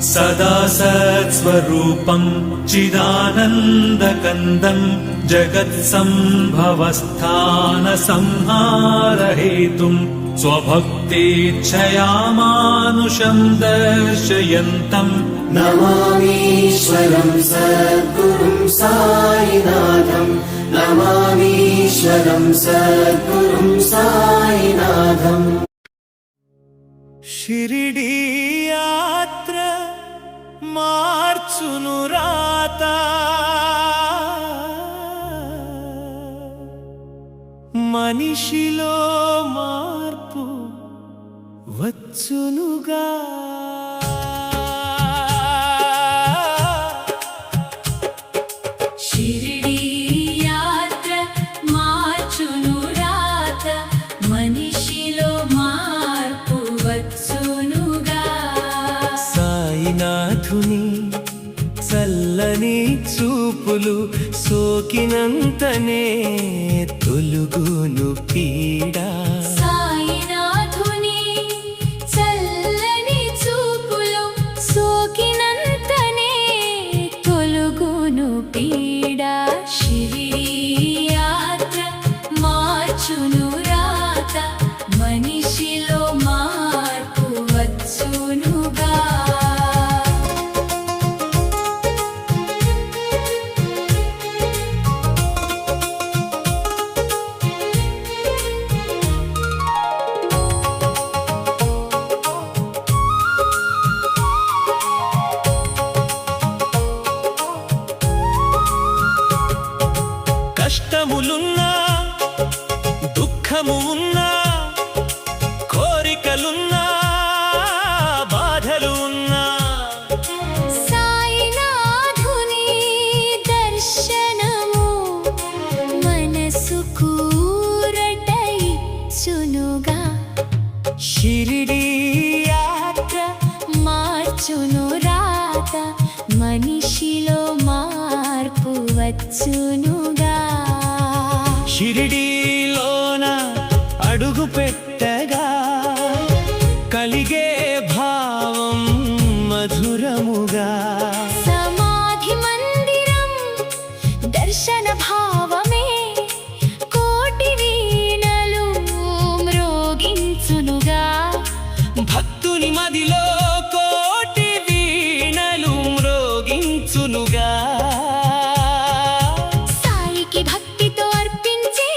सदा सत्स्वरूपं चिदानन्दकन्दं जगत्सम्भवस्थानसंहारहेतुं स्वभक्तेच्छया मानुषं दर्शयन्तं नमामीश्वरं सद्गुरुं साईनाथं नमामीश्वरं सद्गुरुं साईनाथम् शिरिडी यात्र మార్చును రాత మనిషిలో మార్పు వచ్చునుగా షిరిడి యాత్ర మార్చును రాత మనిషిలో మార్పు వచ్చునుగా సాయినాథుని చల్లని చూపులు సోకినంతనే తొలుగును పీడా సాయినాథుని చల్లని చూపులు సోకినంతనే తొలుగును పీడా షిరిడి యాత్ర మార్చును రాత మనిషిలో మార్పు వచ్చునుగా కష్టములున్నా దుఃఖము ఉన్నా కోరికలున్నా బాధలు ఉన్నా సాయినాథుని దర్శనము మనసుకు ఊరటైచ్చునుగా షిరిడి యాత్ర మార్చును రాత మనిషిలో మార్పు వచ్చునుగా షిరిడీలోన అడుగు పెట్టగా కలిగే భావం మధురముగా సమాధి మందిరం దర్శన భావమే కోటి వీణలు మ్రోగించునుగా భక్తుని మదిలో కోటి వీణలు మ్రోగించునుగా సాయికి భక్తితో అర్పించే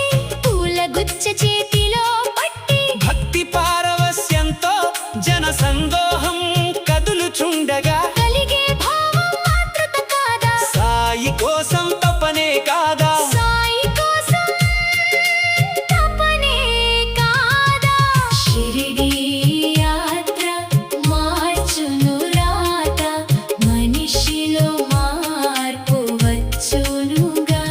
పూల గుచ్చ చేతిలో పట్టి భక్తి పారవస్యంతో జన సందోహం కదులుచుండగా కలిగే భావం మాతృత కాదా సాయి కోసం తపనే కాదా సాయి కోసం తపనే కాదా షిరిడి యాత్ర మార్చును రాత మనిషిలో మార్పు వచ్చునుగా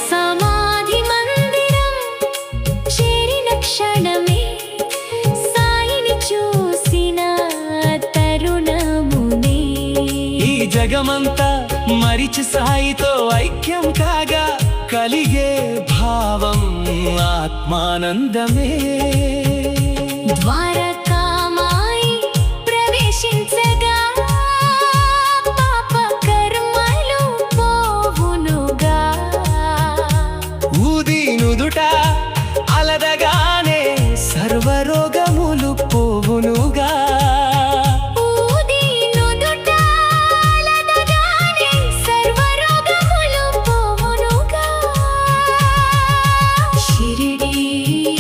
సమాధి మందిరం చేరిన క్షణమే సాయిని చూసిన తరుణమునే ఈ జగమంతా మరిచి సాయితో ఐక్యం కాగా కలిగే భావం ఆత్మానందమే ద్వారకామాయి ప్రవేశించగా పాప కర్మలు పోవునుగా ఊది నుదుట అలదగానే సర్వరోగములు పోవునుగా ఊది నుదుట అలదగానే సర్వరోగములు పోవునుగా షిరిడి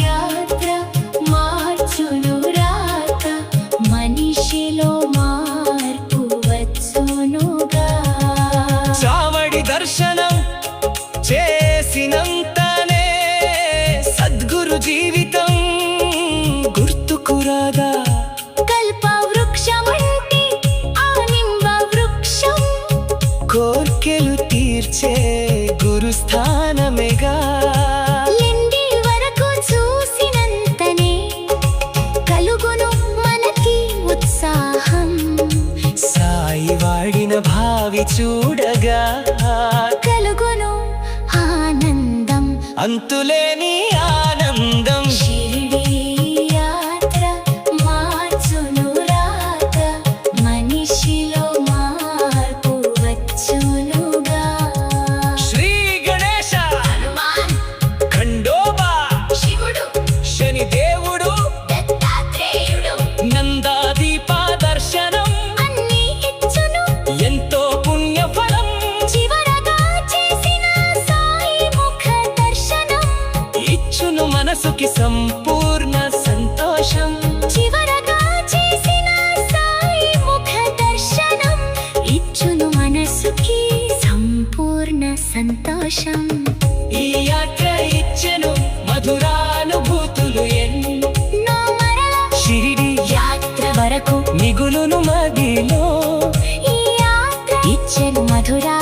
యాత్ర మార్చును రాత మనిషిలో మార్పు వచ్చునుగా చావడి దర్శనం చేసినంతనే సద్గురు జీవితం గుర్తుకురాదా కల్ప వృక్షమంటి ఆ నింబ వృక్షం కోర్కెలు తీర్చే గురుస్థానమేగా లెండి వరకు చూసినంత స్వామిని చూడగా కలుగును ఆనందం అంతులేని ఆనందం షిరిడి యాత్ర మార్చును రాత మనిషిలో మార్పు వచ్చునుగా శ్రీ గణేశ హనుమాన్ ఖండోబా శివుడు శని దేవుడు దత్తాత్రేయుడు నందాదీప దర్శనం అన్నీ ఇచ్చును ఎంతో పుణ్యఫలం చివరగా చేసిన సాయి ముఖ దర్శనం ఇచ్చును మనసుకి సంపూర్ణ సంతోషం చివరగా చేసిన సాయి ముఖ దర్శనం ఇచ్చును మనసుకి సంపూర్ణ సంతోషం ఈ యాత్ర ఇచ్చెను మధురానుభూతులు ఎన్నో మరల షిరిడి యాత్ర వరకు మిగులును మదిలో ఈ యాత్ర ఇచ్చెను మధురా